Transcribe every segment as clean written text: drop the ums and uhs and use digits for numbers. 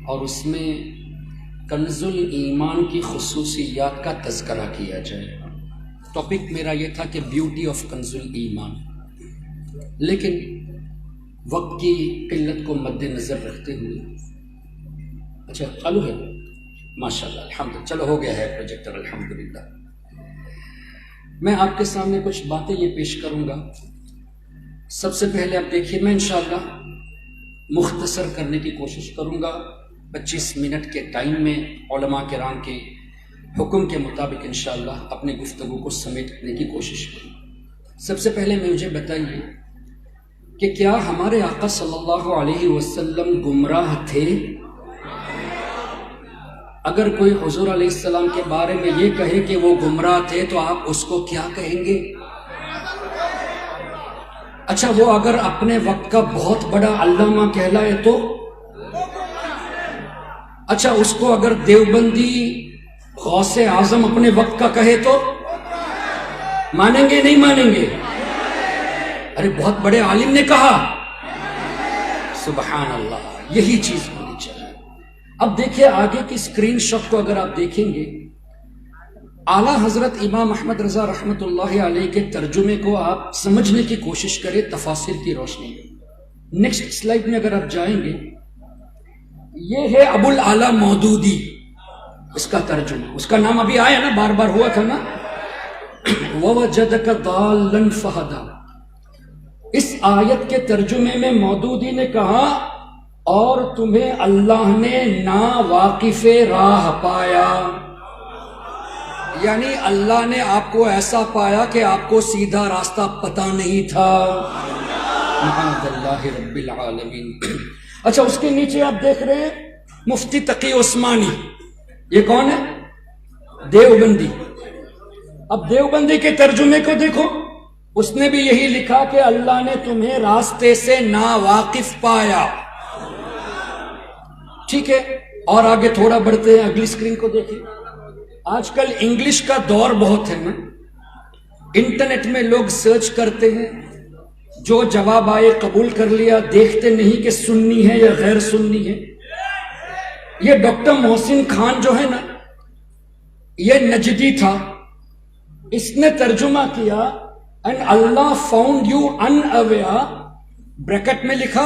اور اس میں کنز الایمان کی خصوصیات کا تذکرہ کیا جائے۔ ٹاپک میرا یہ تھا کہ بیوٹی آف کنز الایمان، لیکن وقت کی قلت کو مد نظر رکھتے ہوئے اچھا چالو ہے ماشاءاللہ الحمدللہ، چلو ہو گیا ہے پروجیکٹر الحمدللہ۔ میں آپ کے سامنے کچھ باتیں یہ پیش کروں گا۔ سب سے پہلے آپ دیکھیے، میں انشاءاللہ مختصر کرنے کی کوشش کروں گا، 25 منٹ کے ٹائم میں علماء کرام کے حکم کے مطابق انشاءاللہ اپنی گفتگو کو سمیٹنے کی کوشش کروں۔ سب سے پہلے مجھے بتائیے کہ کیا ہمارے آقا صلی اللہ علیہ وسلم گمراہ تھے؟ اگر کوئی حضور علیہ السلام کے بارے میں یہ کہے کہ وہ گمراہ تھے تو آپ اس کو کیا کہیں گے؟ اچھا، وہ اگر اپنے وقت کا بہت بڑا علامہ کہلائے تو؟ اچھا، اس کو اگر دیوبندی غوث اعظم اپنے وقت کا کہے تو مانیں گے نہیں مانیں گے؟ ارے بہت بڑے عالم نے کہا، سبحان اللہ، یہی چیز ہونی چاہیے۔ اب دیکھیں آگے کی اسکرین شاٹ کو اگر آپ دیکھیں گے، اعلیٰ حضرت امام احمد رضا رحمۃ اللہ علیہ کے ترجمے کو آپ سمجھنے کی کوشش کریں تفاسیر کی روشنی میں۔ نیکسٹ سلائیڈ میں اگر آپ جائیں گے، یہ ہے ابو الاعلیٰ مودودی، اس کا ترجمہ، اس کا نام ابھی آیا نا، بار بار ہوا تھا نا، وَوَجَدَكَ ضَالًّا فَهَدَىٰ۔ اس آیت کے ترجمے میں مودودی نے کہا، اور تمہیں اللہ نے نا واقف راہ پایا، یعنی اللہ نے آپ کو ایسا پایا کہ آپ کو سیدھا راستہ پتہ نہیں تھا۔ معاذ اللہ رب العالمین۔ اچھا، اس کے نیچے آپ دیکھ رہے ہیں مفتی تقی عثمانی، یہ کون ہے؟ دیوبندی۔ اب دیوبندی کے ترجمے کو دیکھو، اس نے بھی یہی لکھا کہ اللہ نے تمہیں راستے سے نا واقف پایا۔ ٹھیک ہے، اور آگے تھوڑا بڑھتے ہیں، اگلی اسکرین کو دیکھیں۔ آج کل انگلش کا دور بہت ہے نا، انٹرنیٹ میں لوگ سرچ کرتے ہیں، جو جواب آئے قبول کر لیا، دیکھتے نہیں کہ سنی ہے یا غیر سنی ہے۔ یہ ڈاکٹر محسن خان جو ہے نا، یہ نجدی تھا، اس نے ترجمہ کیا and Allah found you unaware، bracket میں لکھا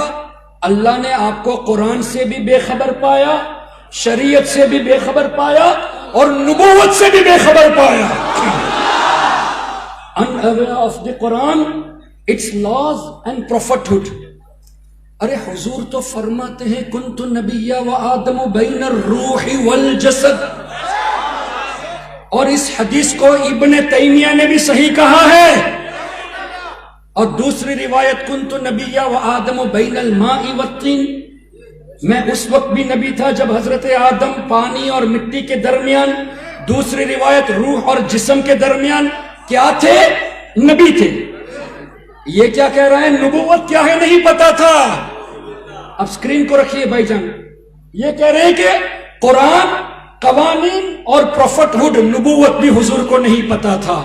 اللہ نے آپ کو قرآن سے بھی بے خبر پایا، شریعت سے بھی بے خبر پایا، اور نبوت سے بھی بے خبر پایا۔ unaware of the Quran، its laws and prophethood۔ ارے حضور تو فرماتے ہیں کنت نبیّا وآدم بین الروح والجسد، اور اس حدیث کو ابن تیمیہ نے بھی صحیح کہا ہے۔ اور دوسری روایت کنت نبیّا وآدم بین الماء والطین، میں اس وقت بھی نبی تھا جب حضرت آدم پانی اور مٹی کے درمیان، دوسری روایت روح اور جسم کے درمیان کیا تھے؟ نبی تھے۔ یہ کیا کہہ رہا ہے؟ نبوت کیا ہے نہیں پتا تھا۔ اب سکرین کو رکھیے بھائی جان، یہ کہہ رہے ہیں کہ قرآن، قوانین اور پروفٹ ہوڈ، نبوت بھی حضور کو نہیں پتا تھا۔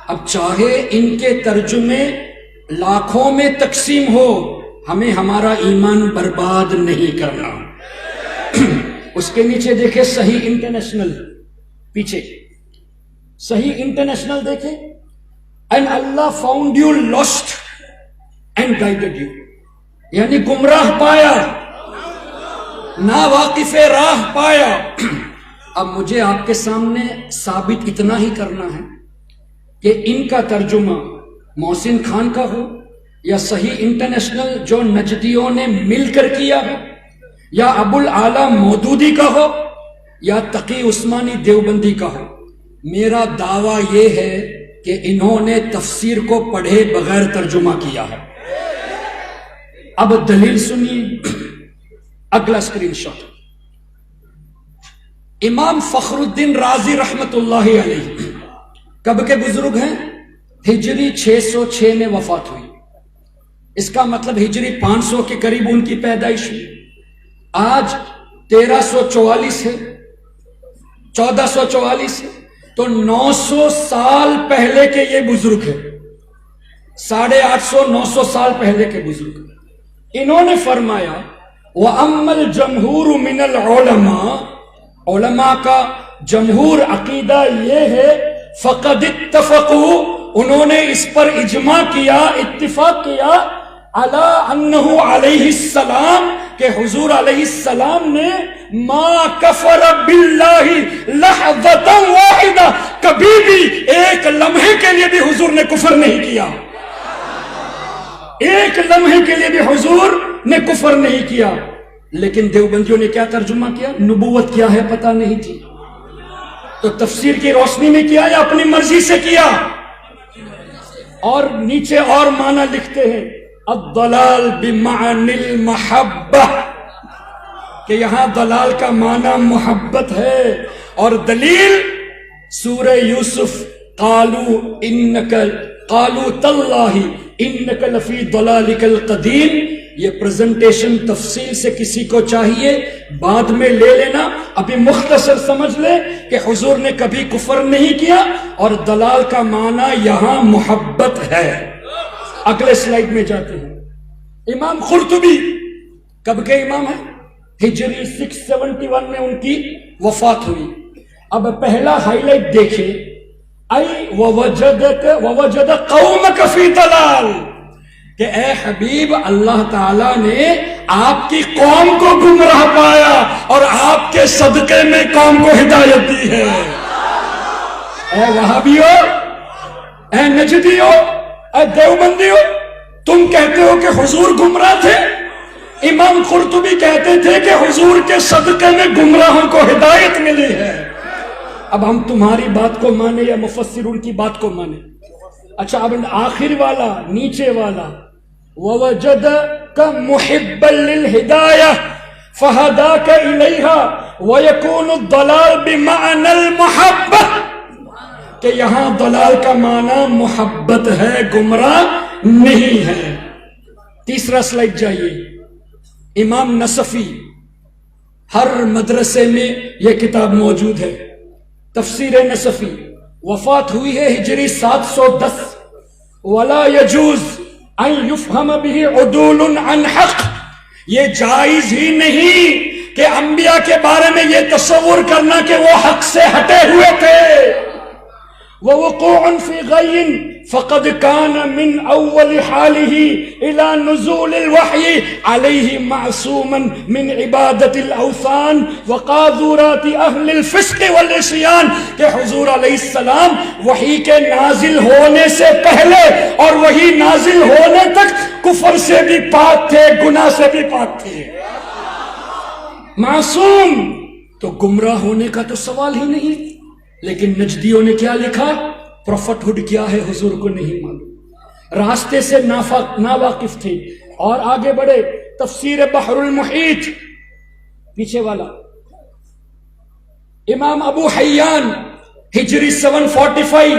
اب چاہے ان کے ترجمے لاکھوں میں تقسیم ہو، ہمیں ہمارا ایمان برباد نہیں کرنا۔ اس کے نیچے دیکھیں صحیح انٹرنیشنل، پیچھے صحیح انٹرنیشنل دیکھیں، and Allah found you lost and guided you، یعنی گمراہ پایا، نا واقف راہ پایا۔ اب مجھے آپ کے سامنے ثابت اتنا ہی کرنا ہے کہ ان کا ترجمہ محسن خان کا ہو، یا صحیح انٹرنیشنل جو نجدیوں نے مل کر کیا ہے، یا ابو الاعلیٰ مودودی کا ہو، یا تقی عثمانی دیوبندی کا ہو، میرا دعویٰ یہ ہے کہ انہوں نے تفسیر کو پڑھے بغیر ترجمہ کیا ہے۔ اب دلیل سنیے، اگلا سکرین شاٹ۔ امام فخر الدین رازی رحمت اللہ علیہ کب کے بزرگ ہیں؟ ہجری 606 میں وفات ہوئی، اس کا مطلب ہجری 500 کے قریب ان کی پیدائش ہوئی۔ آج 1344 ہے، 1444 ہے، تو 900 سال پہلے کے یہ بزرگ ہیں، 850 900 سال پہلے کے بزرگ۔ انہوں نے فرمایا وَأَمَّا الْجَمْهُورُ مِنَ الْعُلَمَاءِ، علماء کا جمہور عقیدہ یہ ہے، فَقَدِ اتَّفَقُوا، انہوں نے اس پر اجماع کیا، اتفاق کیا، علی انہ علیہ السلام، کہ حضور علیہ السلام نے ما کفر باللہ لحظۃ واحدہ، کبھی بھی ایک لمحے کے لیے بھی حضور نے کفر نہیں کیا، ایک لمحے کے لیے بھی حضور نے کفر نہیں کیا۔ لیکن دیوبندیوں نے کیا ترجمہ کیا؟ نبوت کیا ہے پتہ نہیں تھی، تو تفسیر کی روشنی میں کیا یا اپنی مرضی سے کیا؟ اور نیچے اور معنی لکھتے ہیں، الضلال بمعنی المحبہ، کہ یہاں دلال کا معنی محبت ہے۔ اور دلیل سورہ یوسف، قالوا تاللہ انک لفی ضلالک القدیم، یہ پریزنٹیشن تفصیل سے کسی کو چاہیے بعد میں لے لینا، ابھی مختصر سمجھ لے کہ حضور نے کبھی کفر نہیں کیا، اور دلال کا معنی یہاں محبت ہے۔ اگلے سلائیڈ میں جاتے ہیں۔ امام قرطبی کب کے امام ہیں؟ ہجری 671 میں ان کی وفات ہوئی۔ اب پہلا ہائی لائٹ دیکھیں، اَيْ وَوَجَدَ قَوْمَكَ فِي ضَلَالٍ، کہ اے حبیب اللہ تعالیٰ نے آپ کی قوم کو گمراہ پایا اور آپ کے صدقے میں قوم کو ہدایت دی ہے۔ اے وہابیو، اے نجدیو، اے دیوبندیو، تم کہتے ہو کہ حضور گمراہ تھے، امام قرطبی کہتے تھے کہ حضور کے صدقے میں گمراہوں کو ہدایت ملی ہے۔ اب ہم تمہاری بات کو مانے یا مفسرون کی بات کو مانے؟ اچھا، اب آخر والا، نیچے والا، وَوَجَدَكَ مُحِبًّا لِلْهِدَایَةِ فَهَدَاكَ إِلَيْهَا وَيَكُونُ الضَّلَالُ بِمَعْنَى الْمَحَبَّةِ، کہ یہاں ضلال کا معنی محبت ہے، گمراہ نہیں ہے۔ تیسرا سلائیڈ جائیے۔ امام نصفی، ہر مدرسے میں یہ کتاب موجود ہے، تفسیر نصفی، وفات ہوئی ہے ہجری 710۔ وَلَا يَجُوزُ أَن يُفْهَمَ بِهِ عُدُولٌ عَنْ حَقٍّ، یہ جائز ہی نہیں کہ انبیاء کے بارے میں یہ تصور کرنا کہ وہ حق سے ہٹے ہوئے تھے۔ وَوُقُوعٌ فِي غَيٍّ فَقَدْ كَانَ مِنْ أَوَّلِ حَالِهِ إِلَى نُزُولِ الْوَحْيِ عَلَيْهِ مَعْصُومًا مِنْ عِبَادَةِ الْأَوْثَانِ وَقَاذُورَاتِ أَهْلِ الْفِسْقِ وَالْعِصْيَانِ، کہ حضور علیہ السلام وحی کے نازل ہونے سے پہلے اور وحی نازل ہونے تک کفر سے بھی پاک تھے، گناہ سے بھی پاک تھے۔ معصوم تو گمراہ ہونے کا تو سوال ہی نہیں۔ لیکن نجدیوں نے کیا لکھا؟ پروفٹ ہوڈ کیا ہے حضور کو نہیں معلوم، راستے سے ناواقف تھے۔ اور آگے بڑھے، تفسیر بحر المحیط، پیچھے والا، امام ابو حیان، ہجری 745،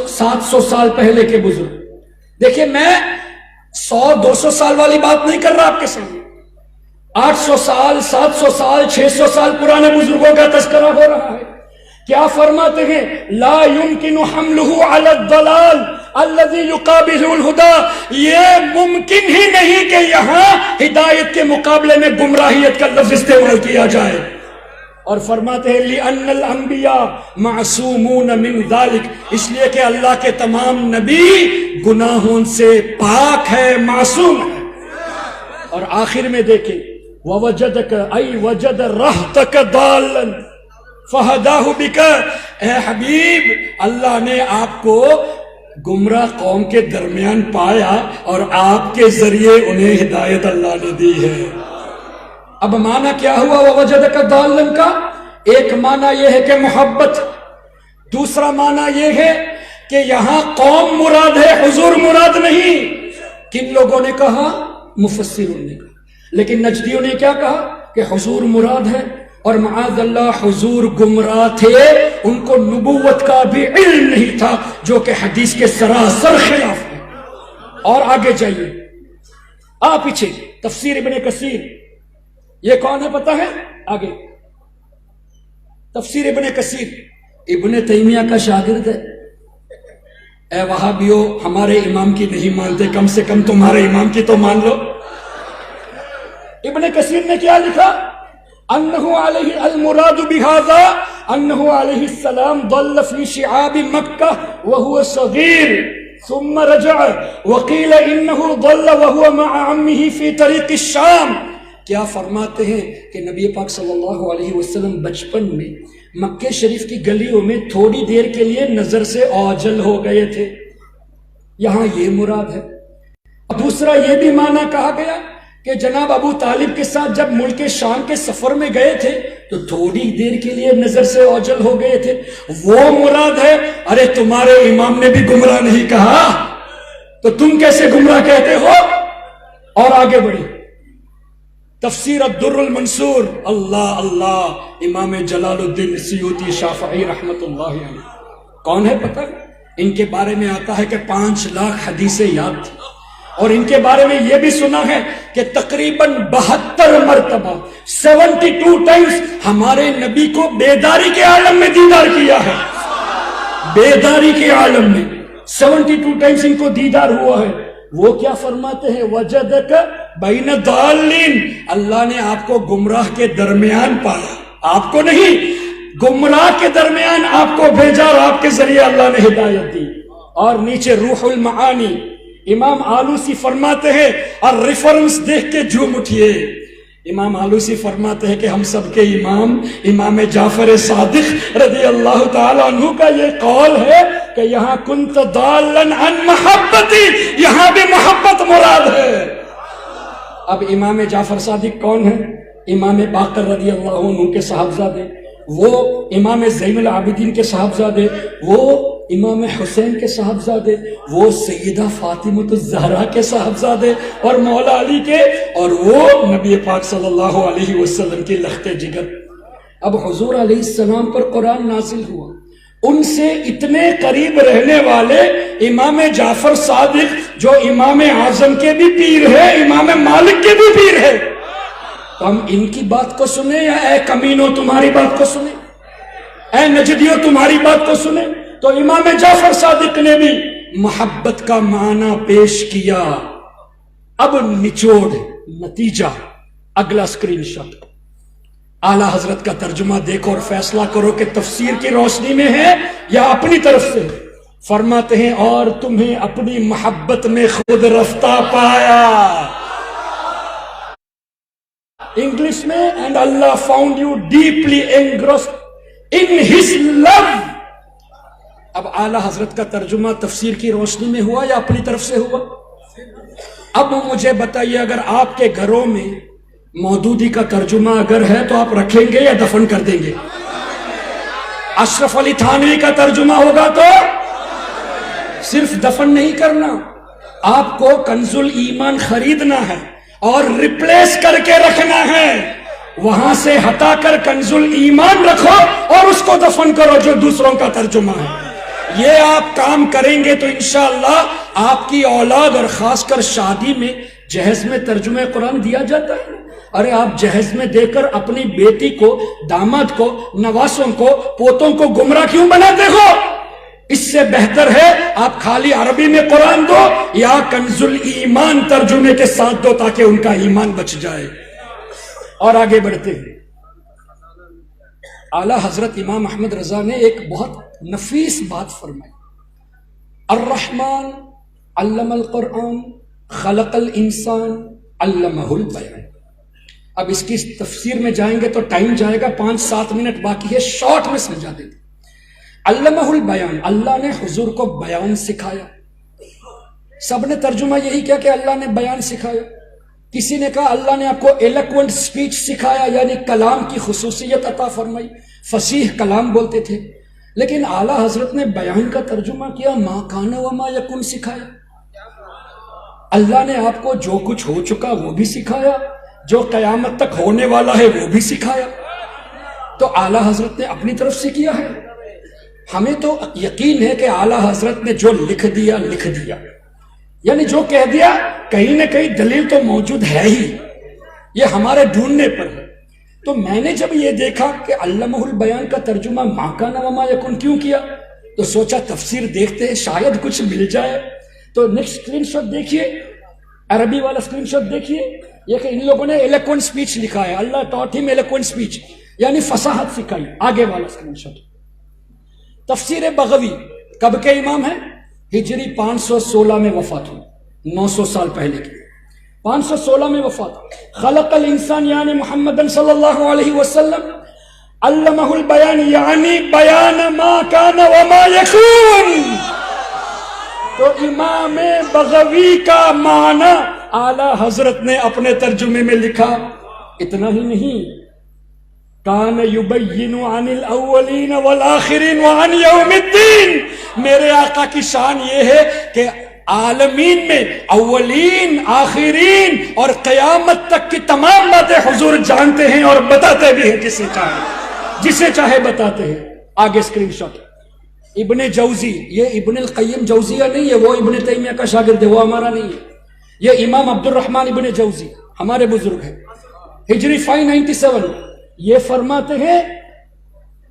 700 سال پہلے کے بزرگ۔ دیکھیں، میں 100-200 سال والی بات نہیں کر رہا آپ کے سامنے، 800 سال، 700 سال، 600 سال پرانے بزرگوں کا تذکرہ ہو رہا ہے۔ کیا فرماتے ہیں؟ لا يمكن حمله على الضلال الذي يقابل الهدى، یہ ممکن ہی نہیں کہ یہاں ہدایت کے مقابلے میں گمراہیت کا لفظ استعمال کیا جائے۔ اور فرماتے ہیں لِأَنَّ الْأَنْبِيَاءَ مَعْصُومُونَ مِنْ ذَلِكَ، اس لیے کہ اللہ کے تمام نبی گناہوں سے پاک ہے، معصوم ہے۔ اور آخر میں دیکھیں، وَوَجَدَكَ أَيْ وَجَدَ رَحْتَكَ ضَالًّا فَهَدَاهُ بِكَ، اے حبیب اللہ نے آپ کو گمراہ قوم کے درمیان پایا اور آپ کے ذریعے انہیں ہدایت اللہ نے دی ہے۔ اب معنی کیا ہوا وَوَجَدَكَ ضَالًّا کا؟ ایک معنی یہ ہے کہ محبت، دوسرا معنی یہ ہے کہ یہاں قوم مراد ہے، حضور مراد نہیں۔ کن لوگوں نے کہا؟ مفسرون نے کہا۔ لیکن نجدیوں نے کیا کہا؟ کہ حضور مراد ہے، اور معاذ اللہ حضور گمراہ تھے، ان کو نبوت کا بھی علم نہیں تھا، جو کہ حدیث کے سراسر خلاف ہے۔ اور آگے جائیے، پیچھے تفسیر ابن کثیر، یہ کون ہے پتہ ہے؟ آگے تفسیر ابن کثیر ابن تیمیہ کا شاگرد ہے۔ اے وہابیو، ہمارے امام کی نہیں مانتے، کم سے کم تمہارے امام کی تو مان لو۔ ابن کثیر نے کیا لکھا؟ انہ علیہ المراد بہذا انہ علیہ السلام ضل فی شعاب مکہ وہو صغیر ثم رجع وقیل انہ ضل وہو مع عمہ فی طریق الشام. کیا فرماتے ہیں کہ نبی پاک صلی اللہ علیہ وسلم بچپن میں مکہ شریف کی گلیوں میں تھوڑی دیر کے لیے نظر سے اوجھل ہو گئے تھے. یہاں یہ مراد ہے. دوسرا یہ بھی معنی کہا گیا کہ جناب ابو طالب کے ساتھ جب ملک شام کے سفر میں گئے تھے تو تھوڑی دیر کے لیے نظر سے اوجھل ہو گئے تھے. وہ مراد ہے. ارے تمہارے امام نے بھی گمراہ نہیں کہا تو تم کیسے گمراہ کہتے ہو؟ اور آگے بڑھے. تفسیر الدر المنصور. اللہ اللہ، امام جلال الدین سیوطی شافعی رحمت اللہ علیہ. کون ہے پتہ؟ ان کے بارے میں آتا ہے کہ 5 لاکھ حدیثیں یاد تھی، اور ان کے بارے میں یہ بھی سنا ہے کہ تقریباً 72 مرتبہ 72 ٹائمز ہمارے نبی کو بیداری کے عالم میں دیدار کیا ہے. بیداری کے عالم میں 72 ٹائمز ان کو دیدار ہوا ہے. وہ کیا فرماتے ہیں؟ وجدک بین ضالین. اللہ نے آپ کو گمراہ کے درمیان پایا، آپ کو نہیں، گمراہ کے درمیان آپ کو بھیجا اور آپ کے ذریعے اللہ نے ہدایت دی. اور نیچے روح المعانی امام آلوسی فرماتے ہیں، اور ریفرنس دیکھ کے جھوم اٹھئے. امام آلوسی فرماتے ہیں کہ ہم سب کے امام امام جعفر صادق رضی اللہ تعالی عنہ کا یہ قول ہے کہ یہاں کنت ضالا عن محبتی، یہاں بھی محبت مراد ہے. اب امام جعفر صادق کون ہے؟ امام باقر رضی اللہ عنہ کے صاحبزادے، وہ امام زین العابدین کے صاحبزادے، وہ امام حسین کے صاحبزادے، وہ سیدہ فاطمہ الزہرا کے صاحبزادے اور مولا علی کے، اور وہ نبی پاک صلی اللہ علیہ وسلم کی لخت جگر. اب حضور علیہ السلام پر قرآن نازل ہوا، ان سے اتنے قریب رہنے والے امام جعفر صادق جو امام اعظم کے بھی پیر ہے، امام مالک کے بھی پیر ہے، تو ہم ان کی بات کو سنیں یا اے کمینوں تمہاری بات کو سنیں، اے نجدیوں تمہاری بات کو سنیں؟ تو امام جعفر صادق نے بھی محبت کا معنی پیش کیا. اب نچوڑ، نتیجہ، اگلا اسکرین شاٹ. اعلیٰ حضرت کا ترجمہ دیکھو اور فیصلہ کرو کہ تفسیر کی روشنی میں ہے یا اپنی طرف سے. فرماتے ہیں اور تمہیں اپنی محبت میں خود رفتہ پایا. انگلش میں and Allah found you deeply engrossed in his love. اب اعلیٰ حضرت کا ترجمہ تفسیر کی روشنی میں ہوا یا اپنی طرف سے ہوا؟ اب مجھے بتائیے، اگر آپ کے گھروں میں مودودی کا ترجمہ اگر ہے تو آپ رکھیں گے یا دفن کر دیں گے؟ اشرف علی تھانوی کا ترجمہ ہوگا تو صرف دفن نہیں کرنا، آپ کو کنز الایمان خریدنا ہے اور ریپلیس کر کے رکھنا ہے. وہاں سے ہٹا کر کنز الایمان رکھو اور اس کو دفن کرو جو دوسروں کا ترجمہ ہے. یہ آپ کام کریں گے تو انشاءاللہ آپ کی اولاد، اور خاص کر شادی میں جہیز میں ترجمہ قرآن دیا جاتا ہے. ارے آپ جہیز میں دے کر اپنی بیٹی کو، داماد کو، نواسوں کو، پوتوں کو گمراہ کیوں بناتے ہو؟ اس سے بہتر ہے آپ خالی عربی میں قرآن دو یا کنز الایمان ترجمے کے ساتھ دو تاکہ ان کا ایمان بچ جائے. اور آگے بڑھتے ہیں. اعلیٰ حضرت امام احمد رضا نے ایک بہت نفیس بات فرمائی. الرحمن علم القرآن خلق الانسان علمہ البیان. اب اس کی تفسیر میں جائیں گے تو ٹائم جائے گا، 5-7 منٹ باقی ہے، شارٹ میں سمجھا دیتے. علمہ البیان، اللہ نے حضور کو بیان سکھایا. سب نے ترجمہ یہی کیا کہ اللہ نے بیان سکھایا. کسی نے کہا اللہ نے آپ کو ایلیکوینٹ سپیچ سکھایا، یعنی کلام کی خصوصیت عطا فرمائی، فصیح کلام بولتے تھے. لیکن اعلیٰ حضرت نے بیان کا ترجمہ کیا ما کان و ما یکون سکھایا. اللہ نے آپ کو جو کچھ ہو چکا وہ بھی سکھایا، جو قیامت تک ہونے والا ہے وہ بھی سکھایا. تو اعلیٰ حضرت نے اپنی طرف سے کیا ہے. ہمیں تو یقین ہے کہ اعلیٰ حضرت نے جو لکھ دیا لکھ دیا، یعنی جو کہہ دیا کہیں نہ کہیں دلیل تو موجود ہے ہی، یہ ہمارے ڈھونڈنے پر ہے. تو میں نے جب یہ دیکھا کہ علمہ البیان کا ترجمہ ما کان و ما یکون کیوں کیا تو سوچا تفسیر دیکھتے ہیں شاید کچھ مل جائے. تو نیکسٹ اسکرین شاٹ دیکھیے، عربی والا اسکرین شاٹ دیکھیے. یہ کہ ان لوگوں نے ایلیکوینٹ سپیچ لکھا ہے. اللہ taught him eloquent speech, یعنی فصاحت سکھائی. آگے والا اسکرین شاٹ. تفسیر بغوی کب کے امام ہیں؟ ہجری 516 میں وفات ہوئی, 900 سال پہلے کی. 516 میں وفات. خلق الانسان یعنی محمد صلی اللہ علیہ وسلم علمہ البیان یعنی بیان ما کان وما یکون. تو امام بغوی کا معنی اعلی حضرت نے اپنے ترجمے میں لکھا. اتنا ہی نہیں, کان یبین عن الاولین والآخرین وعن یوم الدین. میرے آقا کی شان یہ ہے کہ عالمین میں اولین, آخرین اور قیامت تک کی تمام باتیں حضور جانتے ہیں اور بتاتے بھی ہیں جسے چاہے بتاتے ہیں. آگے اسکرین شاٹ. ابن جوزی, یہ ابن القیم جوزیہ نہیں ہے, وہ ابن تیمیہ کا شاگرد ہے, وہ ہمارا نہیں ہے. یہ امام عبد الرحمن ابن جوزی ہمارے بزرگ ہیں, ہجری 597. یہ فرماتے ہیں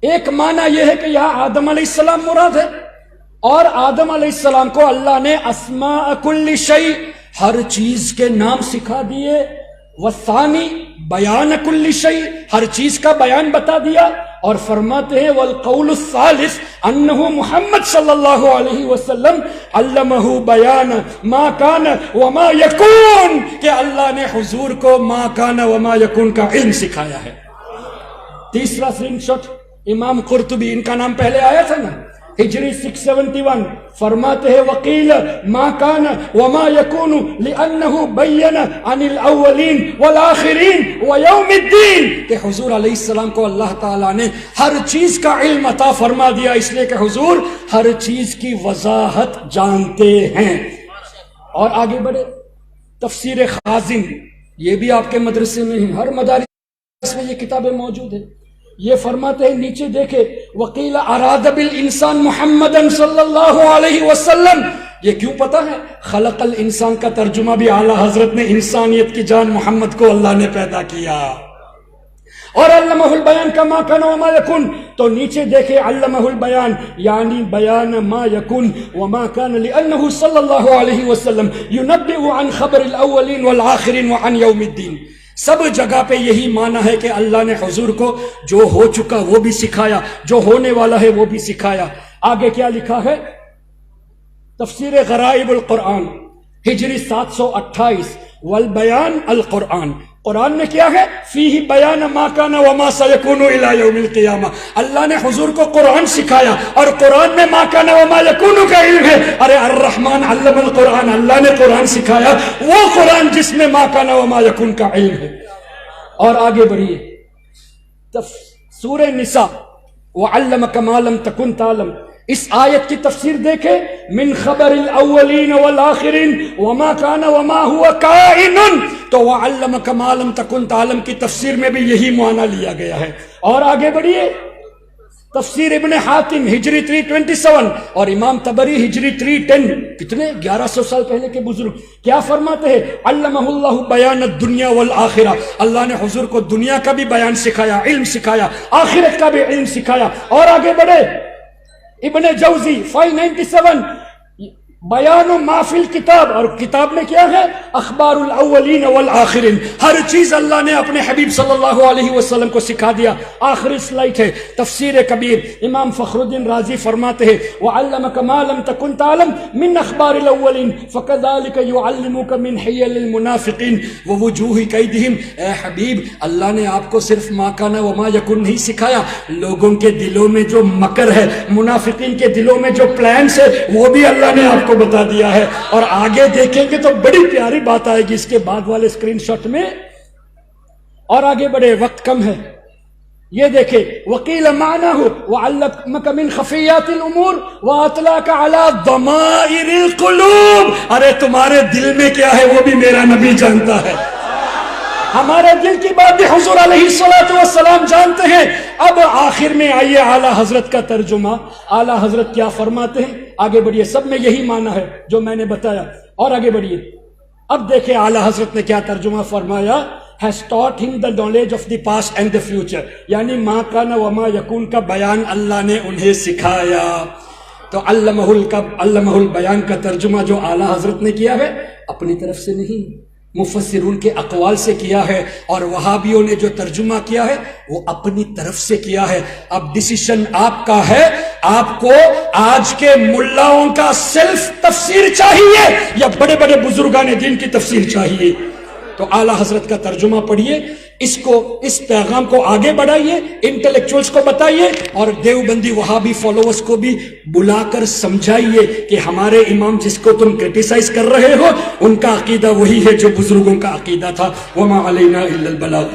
ایک معنی یہ ہے کہ یہاں آدم علیہ السلام مراد ہے, اور آدم علیہ السلام کو اللہ نے اسماء کل شیء, ہر چیز کے نام سکھا دیے. والثانی بیان کل شیء, ہر چیز کا بیان بتا دیا. اور فرماتے ہیں والقول الثالث انہ محمد صلی اللہ علیہ وسلم علمہ بیان ما کان وما یکون, کہ اللہ نے حضور کو ما کان وما یکون کا علم سکھایا ہے. تیسرا اسکرین شاٹ. امام قرطبی, ان کا نام پہلے آیا تھا نا, ہجری 671. فرماتے ہیں وقیل ما کان وما یکون لأنہ بین عن الاولین والآخرین ویوم الدین, کہ حضور علیہ السلام کو اللہ تعالیٰ نے ہر چیز کا علم عطا فرما دیا اس لیے کہ حضور ہر چیز کی وضاحت جانتے ہیں. اور آگے بڑھے. تفسیر خازن, یہ بھی آپ کے مدرسے میں ہیں, ہر مدارس میں یہ کتابیں موجود ہیں. یہ فرماتے ہیں نیچے دیکھے وقیل اراد بالانسان محمد صلی اللہ علیہ وسلم. یہ کیوں پتا ہے؟ خلق الانسان کا ترجمہ بھی اعلی حضرت نے انسانیت کی جان محمد کو اللہ نے پیدا کیا. اور علمہ البیان کا ما کان وما یکون, تو نیچے دیکھے علمہ البیان یعنی بیان ما یکون وما کان لانہ صلی اللہ علیہ وسلم ینبئ عن خبر الاولین والآخرین وعن یوم الدین. سب جگہ پہ یہی معنی ہے کہ اللہ نے حضور کو جو ہو چکا وہ بھی سکھایا, جو ہونے والا ہے وہ بھی سکھایا. آگے کیا لکھا ہے؟ تفسیر غرائب القرآن, ہجری 728. والبیان القرآن, قرآن میں کیا ہے؟ فیہ بیان ما کان وما سیکون الی یوم القیامہ. اللہ نے حضور کو قرآن سکھایا, اور قرآن میں ما کان وما یکون کا علم ہے. ارے الرحمن علم القرآن, اللہ نے قرآن سکھایا, وہ قرآن جس میں ما کان وما یکون کا علم ہے. اور آگے بڑھیے. سورہ نساء وعلمک ما لم تکن تعلم, اس آیت کی تفسیر دیکھیں. من خبر الاولین والآخرین وما کان وما هو کائن, تو وعلمک ما لم تکن تعلم کی تفسیر میں بھی یہی معنی لیا گیا ہے. اور آگے بڑھیے. تفسیر ابن حاتم ہجری 327 اور امام طبری ہجری 310. کتنے 1100 سال پہلے کے بزرگ کیا فرماتے ہیں؟ علمہ اللہ بیان الدنیا والآخرہ, اللہ نے حضور کو دنیا کا بھی بیان سکھایا, علم سکھایا, آخرت کا بھی علم سکھایا. اور آگے بڑھے. ابن جوزی 597 بیان ما فی الکتاب, اور کتاب میں کیا ہے؟ اخبار الاولین والآخرین, ہر چیز اللہ نے اپنے حبیب صلی اللہ علیہ وسلم کو سکھا دیا. آخری سلائٹ ہے تفسیر کبیر. امام فخر الدین رازی فرماتے ہیں وعلمک ما لم تکن تعلم من اخبار الاولین فکذالک یعلمک من حیل المنافقین ووجوہ کیدہم. اے حبیب, اللہ نے آپ کو صرف ما کان وما یکن نہیں سکھایا, لوگوں کے دلوں میں جو مکر ہے, منافقین کے دلوں میں جو پلانس ہے, وہ بھی اللہ نے آپ کو بتا دیا ہے. اور آگے دیکھیں گے تو بڑی پیاری بات آئے گی اس کے بعد والے اسکرین شاٹ میں. اور آگے بڑھے, وقت کم ہے. یہ دیکھیں وقیل معناہ وعلمک من خفیات الامور واطلاک علی ضمائر القلوب. ارے تمہارے دل میں کیا ہے وہ بھی میرا نبی جانتا ہے. ہمارے دل کی بات بھی حضور علیہ السلام جانتے ہیں. اب آخر میں آئیے اعلی حضرت کا ترجمہ. اعلی حضرت کیا فرماتے ہیں؟ آگے بڑھیے. سب میں یہی معنی ہے جو میں نے بتایا. اور آگے بڑھیے. اب دیکھیں اعلی حضرت نے کیا ترجمہ فرمایا. has taught him the knowledge of the past and the future, یعنی ما کان وما یکون کا بیان اللہ نے انہیں سکھایا. تو علمہ البیان کا ترجمہ جو اعلی حضرت نے کیا ہے اپنی طرف سے نہیں, مفسرون کے اقوال سے کیا ہے، اور وہابیوں نے جو ترجمہ کیا ہے وہ اپنی طرف سے کیا ہے۔ اب ڈیسیشن آپ کا ہے، آپ کو آج کے ملاؤں کا سیلف تفسیر چاہیے یا بڑے بڑے بزرگان دین کی تفسیر چاہیے؟ تو اعلیٰ حضرت کا ترجمہ پڑھیے، اس پیغام کو آگے بڑھائیے، انٹلیکچوئلز کو بتائیے، اور دیوبندی وہابی فالوورز کو بھی بلا کر سمجھائیے کہ ہمارے امام جس کو تم کرٹیسائز کر رہے ہو ان کا عقیدہ وہی ہے جو بزرگوں کا عقیدہ تھا۔ وما علینا الا البلاغ۔